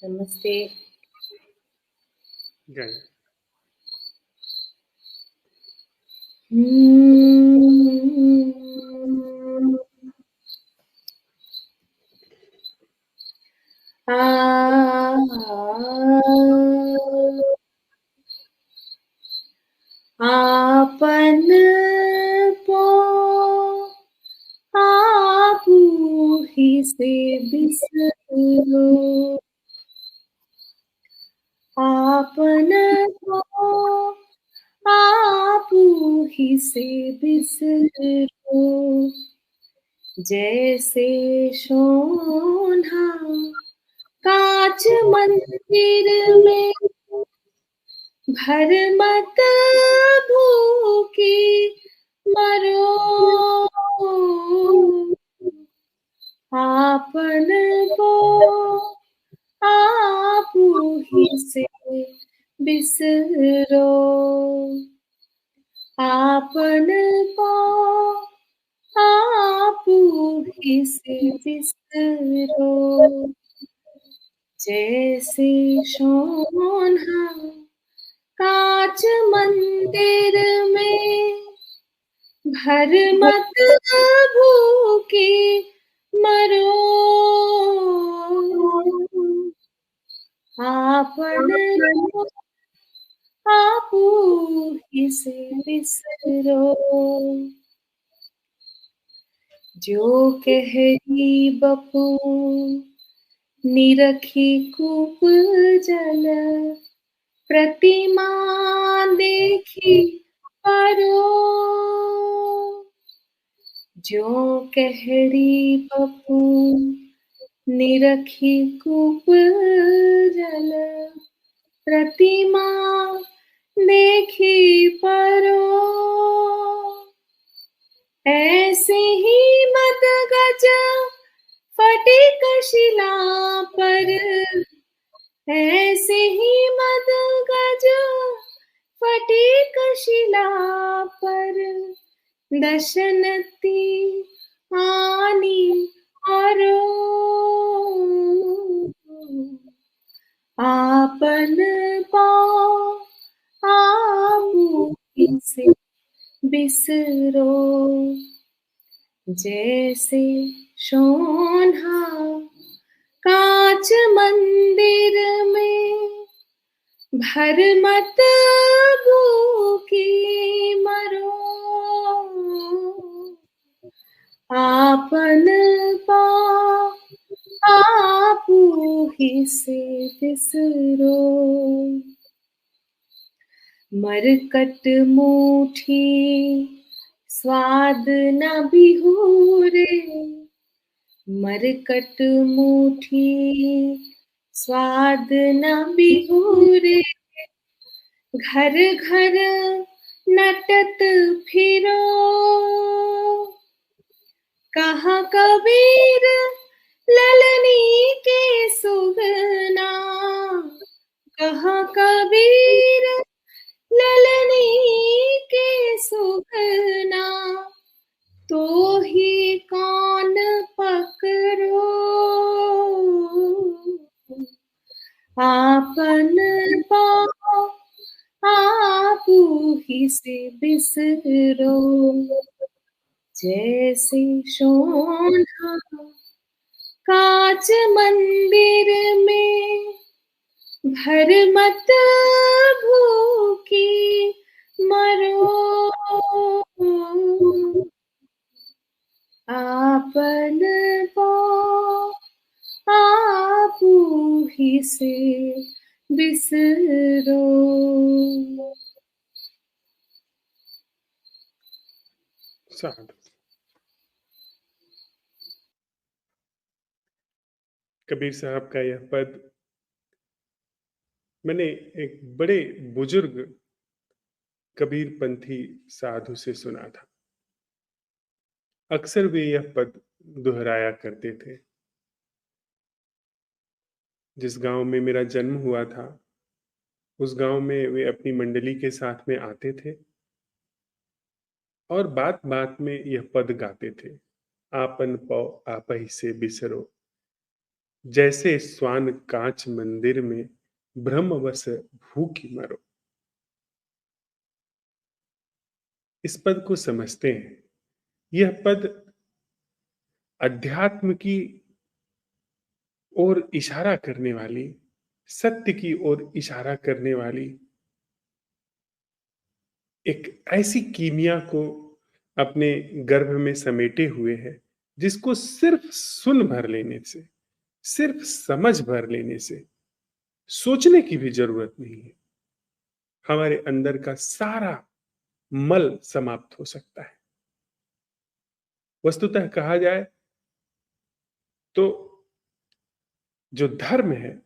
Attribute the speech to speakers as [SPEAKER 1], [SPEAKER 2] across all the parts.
[SPEAKER 1] नमस्ते।
[SPEAKER 2] गाएं।
[SPEAKER 1] हम्म, आ, आपन पो आपू ही से बिसरो, आपन को आपू ही से बिसरो, जैसे शोन्हा कांच मंदिर में भर मत भूखी मरो, आपन को आपू ही से बिसरो, आपन को आपू ही से बिसरो, जैसे शोन्हा कांच मंदिर में भर मत भूखी मरो, आपन को आपू ही से बिसरो, जो कहरी बपू निरखी कूप जल प्रतिमा देखी परो, जो कहरी बपू निरखी कूप जल प्रतिमा देखी परो, ऐसे ही मत गज फटिक शिला पर, ऐसे ही मत गज फटिक शिला पर, दशनती आनी औरो, आपन पाओ आपू ही से बिसरो, जैसे शोन्हा कांच मंदिर में भर मत भूखी मरो, आपन पाओ आपू ही से बिसरो, मरकट मुठी स्वाद न बिहुरे, मरकट मुठी स्वाद न बिहुरे, घर घर नटत फिरो, कहाँ कबीर ललनी के सुगना, कहाँ कबीर ललनी के सुगना, तो ही कान पकड़ो, आपन पाओ आपू ही से बिसरो, जैसे शोन्हा कांच मंदिर में भर मत भूखी मरो, आपन पाओ आपू ही से बिसरो।
[SPEAKER 2] साधु। कबीर साहब का यह पद मैंने एक बड़े बुजुर्ग कबीरपंथी साधु से सुना था। अक्सर वे यह पद दोहराया करते थे। जिस गांव में मेरा जन्म हुआ था, उस गांव में वे अपनी मंडली के साथ में आते थे और बात बात में यह पद गाते थे, आपन पौ आपहि से बिसरो, जैसे श्वान कांच मंदिर में ब्रह्मवश भूखी मरो। इस पद को समझते हैं। यह पद अध्यात्म की ओर इशारा करने वाली, सत्य की ओर इशारा करने वाली एक ऐसी कीमिया को अपने गर्भ में समेटे हुए है, जिसको सिर्फ सुन भर लेने से, सिर्फ समझ भर लेने से, सोचने की भी जरूरत नहीं है, हमारे अंदर का सारा मल समाप्त हो सकता है। वस्तुतः कहा जाए तो जो धर्म है,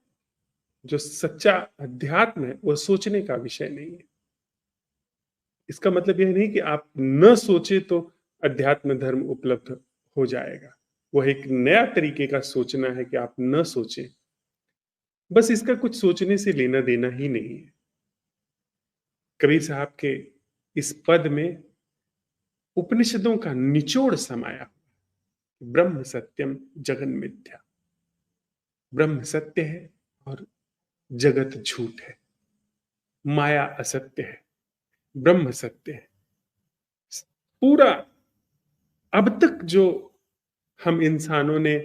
[SPEAKER 2] जो सच्चा अध्यात्म है, वो सोचने का विषय नहीं है। इसका मतलब यह नहीं कि आप न सोचे तो अध्यात्म धर्म उपलब्ध हो जाएगा। वह एक नया तरीके का सोचना है कि आप न सोचें। बस इसका कुछ सोचने से लेना देना ही नहीं है। कबीर साहब के इस पद में उपनिषदों का निचोड़ समाया। ब्रह्म सत्यम जगन मिथ्या। ब्रह्म सत्य है और जगत झूठ है। माया असत्य है, ब्रह्म सत्य है। पूरा अब तक जो हम इंसानों ने,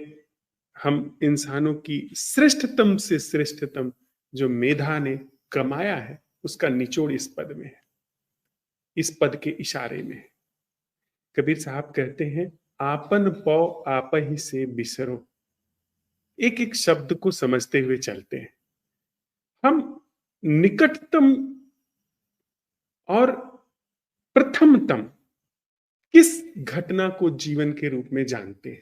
[SPEAKER 2] हम इंसानों की श्रेष्ठतम से श्रेष्ठतम जो मेधा ने कमाया है, उसका निचोड़ इस पद में है, इस पद के इशारे में है। कबीर साहब कहते हैं, आपन पौ आप ही से बिसरो। एक एक शब्द को समझते हुए चलते हैं। हम निकटतम और प्रथमतम किस घटना को जीवन के रूप में जानते हैं?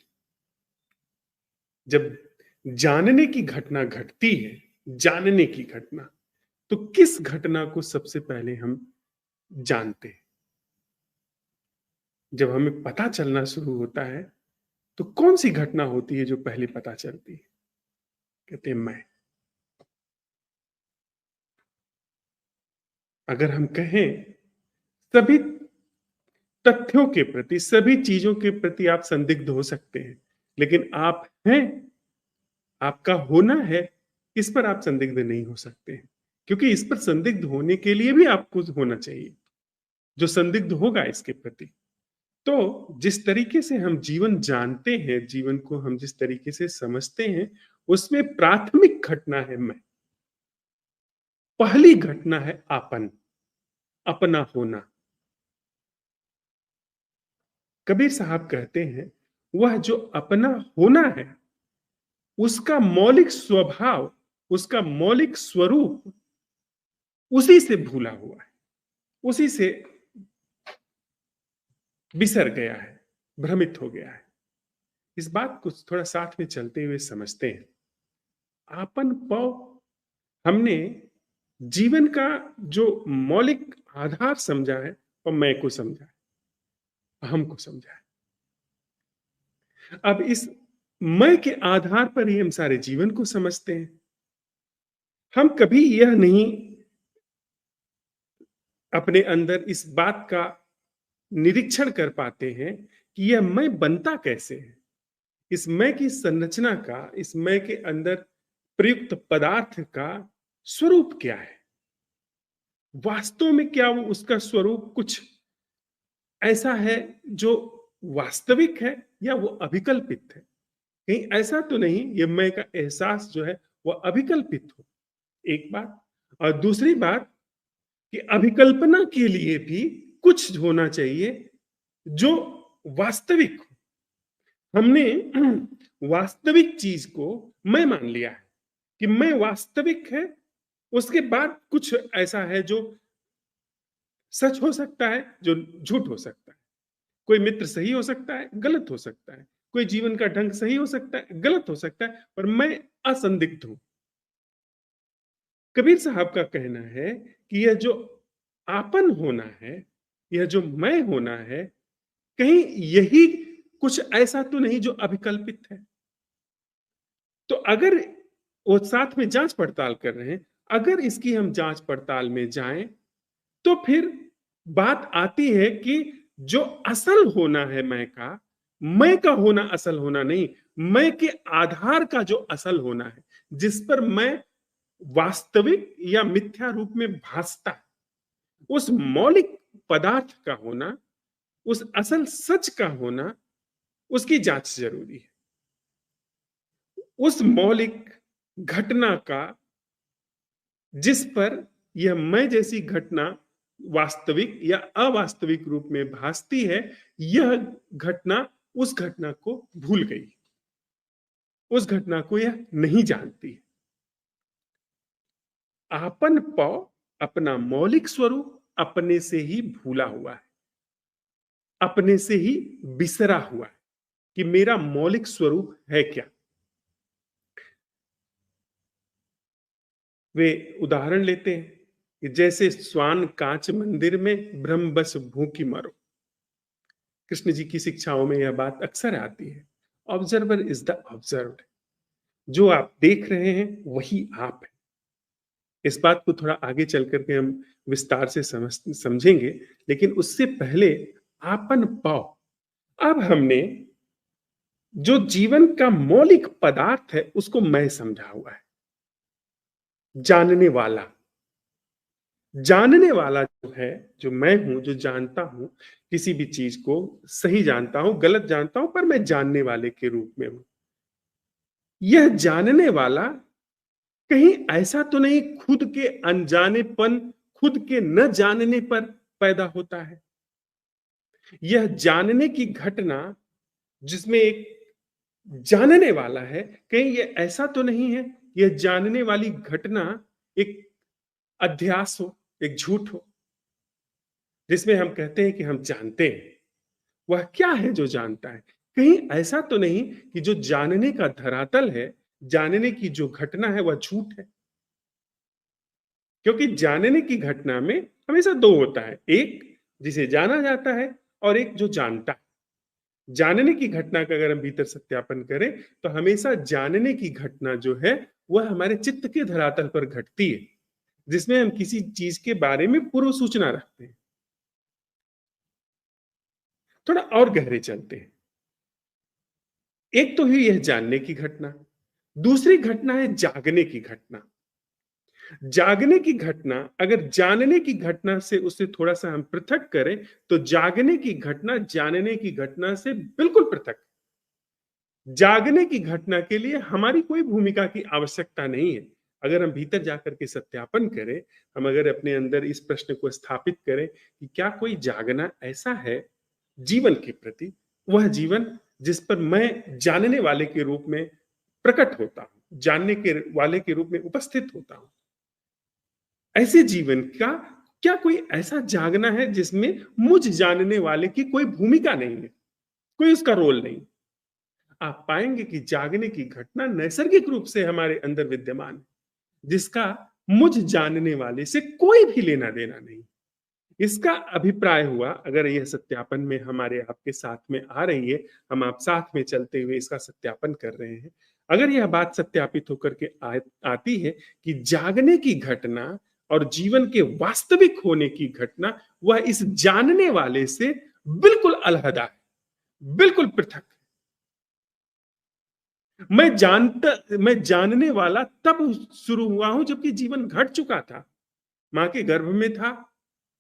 [SPEAKER 2] जब जानने की घटना घटती है, जानने की घटना, तो किस घटना को सबसे पहले हम जानते हैं? जब हमें पता चलना शुरू होता है, तो कौन सी घटना होती है जो पहले पता चलती है? कहते हैं मैं। अगर हम कहें सभी तथ्यों के प्रति, सभी चीजों के प्रति आप संदिग्ध हो सकते हैं, लेकिन आप हैं, आपका होना है, इस पर आप संदिग्ध नहीं हो सकते हैं। क्योंकि इस पर संदिग्ध होने के लिए भी आपको होना चाहिए, जो संदिग्ध होगा इसके प्रति। तो जिस तरीके से हम जीवन जानते हैं, जीवन को हम जिस तरीके से समझते हैं, उसमें प्राथमिक घटना है मैं। पहली घटना है आपन, अपना होना। कबीर साहब कहते हैं, वह जो अपना होना है, उसका मौलिक स्वभाव, उसका मौलिक स्वरूप उसी से भूला हुआ है, उसी से बिसर गया है, भ्रमित हो गया है। इस बात को थोड़ा साथ में चलते हुए समझते हैं। आपन पौ, हमने जीवन का जो मौलिक आधार समझा है, और मैं को समझा है, अहम को समझा है। अब इस मैं के आधार पर ही हम सारे जीवन को समझते हैं। हम कभी यह नहीं अपने अंदर इस बात का निरीक्षण कर पाते हैं कि यह मैं बनता कैसे है। इस मैं की संरचना का, इस मैं के अंदर प्रयुक्त पदार्थ का स्वरूप क्या है? वास्तव में क्या वो उसका स्वरूप कुछ ऐसा है जो वास्तविक है, या वो अभिकल्पित है? कहीं ऐसा तो नहीं ये मैं का एहसास जो है वो अभिकल्पित हो? एक बात। और दूसरी बात कि अभिकल्पना के लिए भी कुछ होना चाहिए जो वास्तविक हो। हमने वास्तविक चीज को मैं मान लिया है कि मैं वास्तविक है, उसके बाद कुछ ऐसा है जो सच हो सकता है, जो झूठ हो सकता है। कोई मित्र सही हो सकता है, गलत हो सकता है। कोई जीवन का ढंग सही हो सकता है, गलत हो सकता है, पर मैं असंदिग्ध हूं। कबीर साहब का कहना है कि यह जो आपन होना है, यह जो मैं होना है, कहीं यही कुछ ऐसा तो नहीं जो अभिकल्पित है। तो अगर वो साथ में जांच पड़ताल कर रहे हैं, अगर इसकी हम जांच पड़ताल में जाएं, तो फिर बात आती है कि जो असल होना है मैं का होना असल होना नहीं, मैं के आधार का जो असल होना है, जिस पर मैं वास्तविक या मिथ्या रूप में भासता है, उस मौलिक पदार्थ का होना, उस असल सच का होना, उसकी जांच जरूरी है। उस मौलिक घटना का जिस पर यह मैं जैसी घटना वास्तविक या अवास्तविक रूप में भासती है, यह घटना उस घटना को भूल गई, उस घटना को यह नहीं जानती। आपन पौ अपना मौलिक स्वरूप अपने से ही भूला हुआ है, अपने से ही बिसरा हुआ है कि मेरा मौलिक स्वरूप है क्या। वे उदाहरण लेते हैं कि जैसे स्वान कांच मंदिर में ब्रह्म बस भूखी मरो। कृष्ण जी की शिक्षाओं में यह बात अक्सर आती है, ऑब्जर्वर इज द ऑब्जर्व्ड। जो आप देख रहे हैं वही आप है। इस बात को थोड़ा आगे चल करके हम विस्तार से समझेंगे, लेकिन उससे पहले आपन पाओ। अब हमने जो जीवन का मौलिक पदार्थ है उसको मैं समझा हुआ है। जानने वाला, जानने वाला जो है, जो मैं हूं, जो जानता हूं, किसी भी चीज को सही जानता हूं, गलत जानता हूं, पर मैं जानने वाले के रूप में हूं। यह जानने वाला कहीं ऐसा तो नहीं खुद के अनजानेपन, खुद के न जानने पर पैदा होता है। यह जानने की घटना जिसमें एक जानने वाला है, कहीं यह ऐसा तो नहीं है यह जानने वाली घटना एक अध्यास हो, एक झूठ हो, जिसमें हम कहते हैं कि हम जानते हैं। वह क्या है जो जानता है? कहीं ऐसा तो नहीं कि जो जानने का धरातल है, जानने की जो घटना है वह झूठ है? क्योंकि जानने की घटना में हमेशा दो होता है, एक जिसे जाना जाता है और एक जो जानता है। जानने की घटना का अगर हम भीतर सत्यापन करें तो हमेशा जानने की घटना जो है वह हमारे चित्त के धरातल पर घटती है, जिसमें हम किसी चीज के बारे में पूर्व सूचना रखते हैं। थोड़ा और गहरे चलते हैं। एक तो हुई यह जानने की घटना, दूसरी घटना है जागने की घटना। जागने की घटना अगर जानने की घटना से उसे थोड़ा सा हम पृथक करें तो जागने की घटना जानने की घटना से बिल्कुल पृथक। जागने की घटना के लिए हमारी कोई भूमिका की आवश्यकता नहीं है। अगर हम भीतर जाकर के सत्यापन करें, हम अगर अपने अंदर इस प्रश्न को स्थापित करें कि क्या कोई जागना ऐसा है जीवन के प्रति, वह जीवन जिस पर मैं जानने वाले के रूप में प्रकट होता हूं, जानने के वाले के रूप में उपस्थित होता हूं। ऐसे जीवन का क्या कोई ऐसा जागना है जिसमें मुझ जानने वाले की कोई भूमिका नहीं है, कोई उसका रोल नहीं? आप पाएंगे कि जागने की घटना नैसर्गिक रूप से हमारे अंदर विद्यमान है, जिसका मुझ जानने वाले से कोई भी लेना देना नहीं। इसका अभिप्राय हुआ, अगर यह सत्यापन में हमारे आपके साथ में आ रही है, हम आप साथ में चलते हुए इसका सत्यापन कर रहे हैं, अगर यह बात सत्यापित होकर के आती है कि जागने की घटना और जीवन के वास्तविक होने की घटना वह इस जानने वाले से बिल्कुल अलहदा है, बिल्कुल पृथक। मैं जानने वाला तब शुरू हुआ हूं जबकि जीवन घट चुका था, मां के गर्भ में था।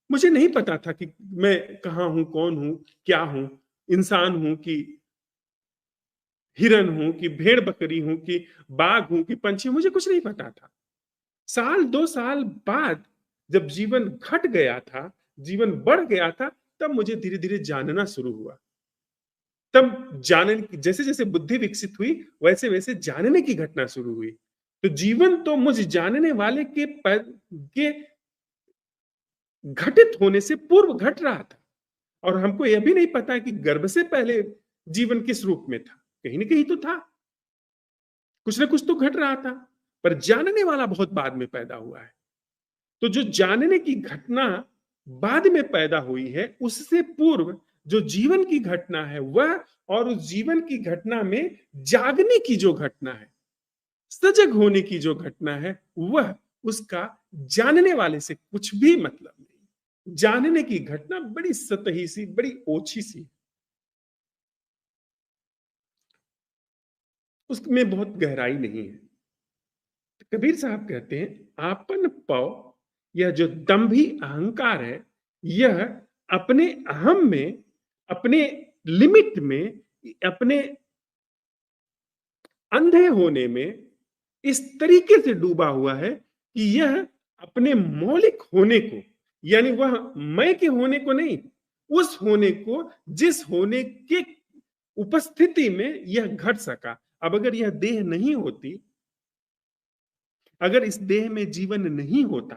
[SPEAKER 2] मुझे नहीं पता था कि मैं कहां हूं, कौन हूं, क्या हूं, इंसान हूं कि हिरन हूं कि भेड़ बकरी हूं कि बाघ हूं कि पंछी, मुझे कुछ नहीं पता था। साल 2 साल बाद जब जीवन घट गया था, जीवन बढ़ गया था, तब मुझे धीरे धीरे जानना शुरू हुआ। तब जानने, जैसे जैसे बुद्धि विकसित हुई वैसे वैसे जानने की घटना शुरू हुई। तो जीवन तो मुझ जानने वाले के घटित होने से पूर्व घट रहा था, और हमको यह भी नहीं पता कि गर्भ से पहले जीवन किस रूप में था। कहीं ना कहीं तो था, कुछ ना कुछ तो घट रहा था, पर जानने वाला बहुत बाद में पैदा हुआ है। तो जो जानने की घटना बाद में पैदा हुई है, उससे पूर्व जो जीवन की घटना है वह, और उस जीवन की घटना में जागने की जो घटना है, सजग होने की जो घटना है, वह उसका जानने वाले से कुछ भी मतलब नहीं। जानने की घटना बड़ी सतही सी, बड़ी ओछी सी। उसमें बहुत गहराई नहीं है। कबीर साहब कहते हैं आपन पौ, यह जो दंभी अहंकार है, यह अपने अहम में, अपने लिमिट में, अपने अंधे होने में इस तरीके से डूबा हुआ है कि यह अपने मौलिक होने को, यानी वह मैं के होने को नहीं, उस होने को जिस होने के उपस्थिति में यह घट सका। अब अगर यह देह नहीं होती, अगर इस देह में जीवन नहीं होता,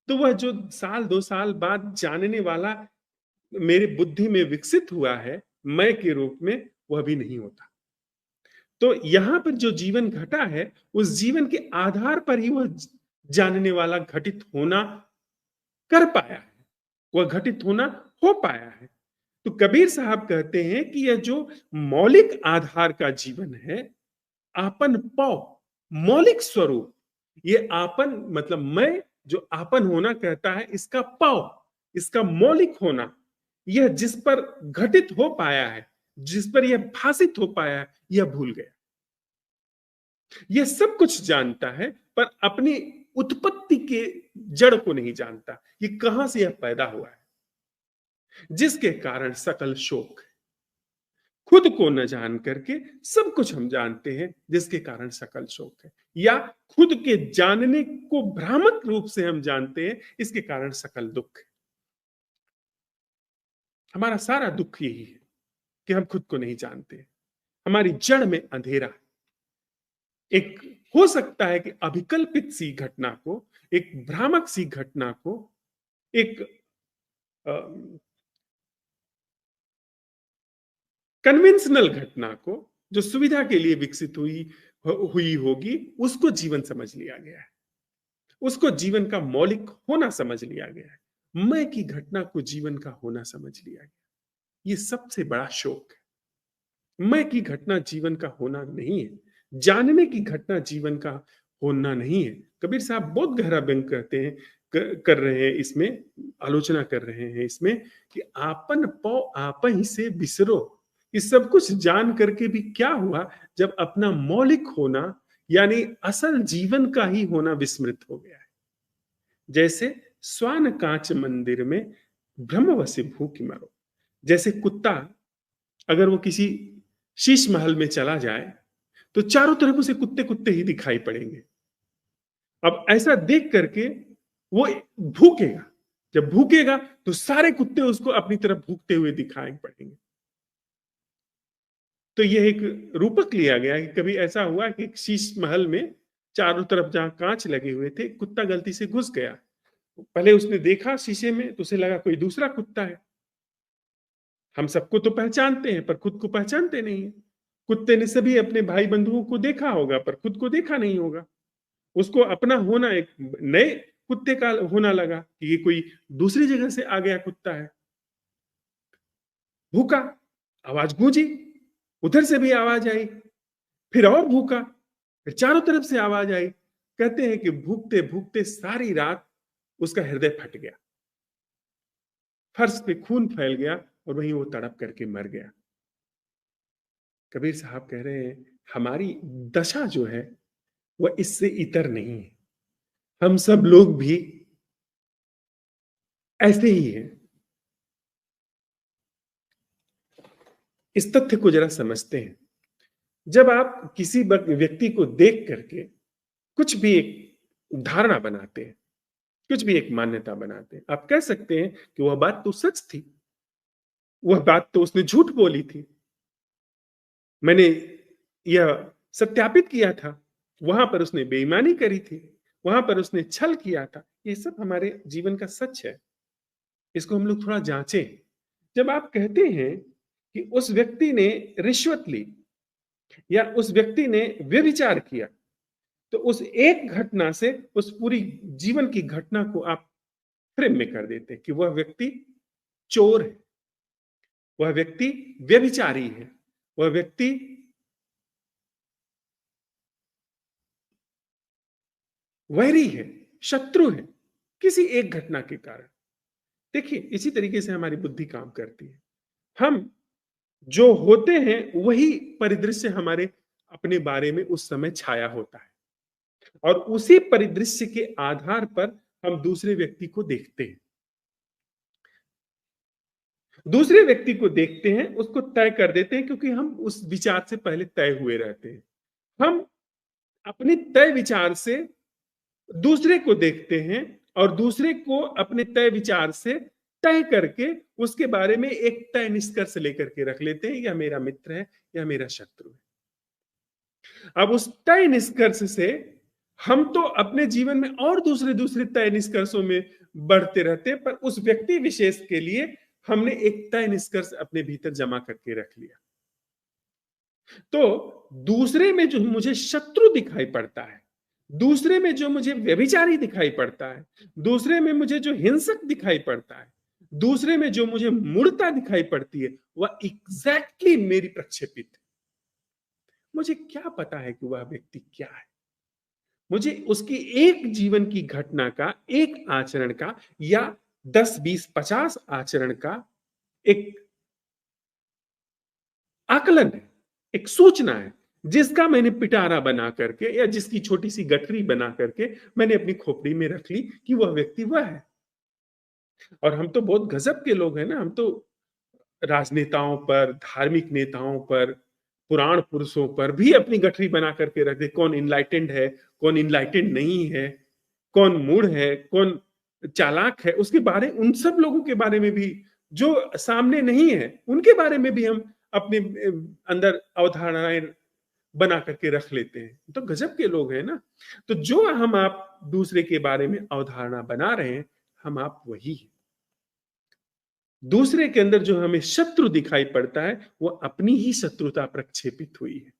[SPEAKER 2] तो वह जो साल 2 साल बाद जानने वाला मेरे बुद्धि में विकसित हुआ है मैं के रूप में, वह भी नहीं होता। तो यहां पर जो जीवन घटा है, उस जीवन के आधार पर ही वह जानने वाला घटित होना कर पाया है, वह घटित होना हो पाया है। तो कबीर साहब कहते हैं कि यह जो मौलिक आधार का जीवन है, आपन पौ, मौलिक स्वरूप, ये आपन मतलब मैं जो आपन होना कहता है, इसका पौ, इसका मौलिक होना, यह जिस पर घटित हो पाया है, जिस पर यह भाषित हो पाया है, यह भूल गया। यह सब कुछ जानता है पर अपनी उत्पत्ति के जड़ को नहीं जानता, ये कहां से यह पैदा हुआ है, जिसके कारण सकल शोक। खुद को न जान करके सब कुछ हम जानते हैं, जिसके कारण सकल शोक है, या खुद के जानने को भ्रामक रूप से हम जानते हैं, इसके कारण सकल दुख है। हमारा सारा दुख यही है कि हम खुद को नहीं जानते, हमारी जड़ में अंधेरा है। एक हो सकता है कि अभिकल्पित सी घटना को, एक भ्रामक सी घटना को, एक कन्वेंशनल घटना को, जो सुविधा के लिए विकसित हुई होगी, उसको जीवन समझ लिया गया है, उसको जीवन का मौलिक होना समझ लिया गया है। मैं की घटना को जीवन का होना समझ लिया गया। ये सबसे बड़ा शोक है। मैं की घटना जीवन का होना नहीं है, जानने की घटना जीवन का होना नहीं है। कबीर साहब बहुत गहरा व्यंग कहते हैं, कर रहे हैं इसमें, आलोचना कर रहे हैं इसमें कि आपन पौ आप ही से बिसरो। ये सब कुछ जान करके भी क्या हुआ जब अपना मौलिक होना, यानी असल जीवन का ही होना विस्मृत हो गया है। जैसे स्वान कांच मंदिर में ब्रह्मवसी भूखी मरो। जैसे कुत्ता अगर वो किसी शीश महल में चला जाए तो चारों तरफ उसे कुत्ते कुत्ते ही दिखाई पड़ेंगे। अब ऐसा देख करके वो भूखेगा, जब भूखेगा तो सारे कुत्ते उसको अपनी तरफ भूखते हुए दिखाई पड़ेंगे। तो यह एक रूपक लिया गया कि कभी ऐसा हुआ कि एक शीश महल में चारों तरफ जहां कांच लगे हुए थे, कुत्ता गलती से घुस गया। पहले उसने देखा शीशे में तो उसे लगा कोई दूसरा कुत्ता है। हम सबको तो पहचानते हैं पर खुद को पहचानते नहीं है। कुत्ते ने सभी अपने भाई बंधुओं को देखा होगा पर खुद को देखा नहीं होगा। उसको अपना होना एक नए कुत्ते का होना लगा कि ये कोई दूसरी जगह से आ गया कुत्ता है। भूखा, आवाज गूंजी, उधर से भी आवाज आई, फिर और भूखा, फिर चारों तरफ से आवाज आई। कहते हैं कि भूखते भूखते सारी रात उसका हृदय फट गया, फर्श पे खून फैल गया और वहीं वो तड़प करके मर गया। कबीर साहब कह रहे हैं हमारी दशा जो है वह इससे इतर नहीं है। हम सब लोग भी ऐसे ही हैं। इस तथ्य को जरा समझते हैं। जब आप किसी व्यक्ति को देख करके कुछ भी एक धारणा बनाते हैं, कुछ भी एक मान्यता बनाते हैं, आप कह सकते हैं कि वह बात तो सच थी, वह बात तो उसने झूठ बोली थी, मैंने यह सत्यापित किया था, वहां पर उसने बेईमानी करी थी, वहां पर उसने छल किया था। ये सब हमारे जीवन का सच है। इसको हम लोग थोड़ा जांचें। जब आप कहते हैं कि उस व्यक्ति ने रिश्वत ली या उस व्यक्ति ने व्यभिचार किया, तो उस एक घटना से उस पूरी जीवन की घटना को आप फ्रेम में कर देते हैं कि वह व्यक्ति चोर है, वह व्यक्ति व्यभिचारी है, वह व्यक्ति वैरी है, शत्रु है, किसी एक घटना के कारण। देखिए इसी तरीके से हमारी बुद्धि काम करती है। हम जो होते हैं वही परिदृश्य हमारे अपने बारे में उस समय छाया होता है, और उसी परिदृश्य के आधार पर हम दूसरे व्यक्ति को देखते हैं। दूसरे व्यक्ति को देखते हैं, उसको तय कर देते हैं, क्योंकि हम उस विचार से पहले तय हुए रहते हैं। हम अपने तय विचार से दूसरे को देखते हैं, और दूसरे को अपने तय विचार से तय करके उसके बारे में एक तय निष्कर्ष लेकर के रख लेते हैं, यह मेरा मित्र है, यह मेरा शत्रु है। अब उस तय निष्कर्ष से हम तो अपने जीवन में और दूसरे दूसरे तय निष्कर्षों में बढ़ते रहते हैं, पर उस व्यक्ति विशेष के लिए हमने एक तय निष्कर्ष अपने भीतर जमा करके रख लिया। तो दूसरे में जो मुझे शत्रु दिखाई पड़ता है, दूसरे में जो मुझे व्यभिचारी दिखाई पड़ता है, दूसरे में मुझे जो हिंसक दिखाई पड़ता है, दूसरे में जो मुझे मूढ़ता दिखाई पड़ती है, वह एग्जैक्टली मेरी प्रक्षेपित है। मुझे क्या पता है कि वह व्यक्ति क्या है? मुझे उसकी एक जीवन की घटना का, एक आचरण का, या 10, 20, 50 आचरण का एक आकलन है, एक सूचना है, जिसका मैंने पिटारा बना करके या जिसकी छोटी सी गठरी बना करके मैंने अपनी खोपड़ी में रख ली कि वह व्यक्ति वह है। और हम तो बहुत गजब के लोग हैं ना, हम तो राजनेताओं पर, धार्मिक नेताओं पर, पुराण पुरुषों पर भी अपनी गठरी बना करके रख दे, कौन इनलाइटेंड है, कौन इनलाइटेंड नहीं है, कौन मूढ़ है, कौन चालाक है, उसके बारे, उन सब लोगों के बारे में भी, जो सामने नहीं है उनके बारे में भी हम अपने अंदर अवधारणाएं बना करके रख लेते हैं। तो गजब के लोग हैं ना। तो जो हम आप दूसरे के बारे में अवधारणा बना रहे हैं, हम आप वही हैं। दूसरे के अंदर जो हमें शत्रु दिखाई पड़ता है, वो अपनी ही शत्रुता प्रक्षेपित हुई है।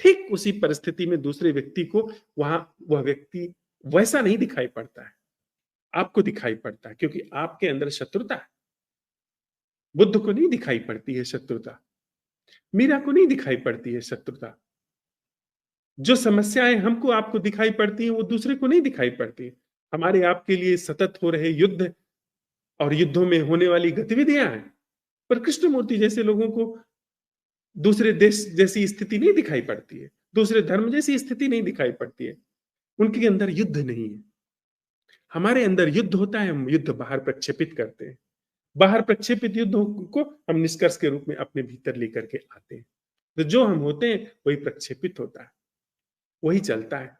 [SPEAKER 2] ठीक उसी परिस्थिति में दूसरे व्यक्ति को वहां वह व्यक्ति वैसा नहीं दिखाई पड़ता है, आपको दिखाई पड़ता है, क्योंकि आपके अंदर शत्रुता है। बुद्ध को नहीं दिखाई पड़ती है शत्रुता, मीरा को नहीं दिखाई पड़ती है शत्रुता। जो समस्याएं हमको आपको दिखाई पड़ती हैं, वो दूसरे को नहीं दिखाई पड़ती। हमारे आपके लिए सतत हो रहे युद्ध और युद्धों में होने वाली गतिविधियां हैं, पर कृष्णमूर्ति जैसे लोगों को दूसरे देश जैसी स्थिति नहीं दिखाई पड़ती है, दूसरे धर्म जैसी स्थिति नहीं दिखाई पड़ती है। उनके अंदर युद्ध नहीं है। हमारे अंदर युद्ध होता है, हम युद्ध बाहर प्रक्षेपित करते हैं। बाहर प्रक्षेपित युद्धों को हम निष्कर्ष के रूप में अपने भीतर लेकर के आते हैं। तो जो हम होते हैं वही प्रक्षेपित होता है, वही चलता है।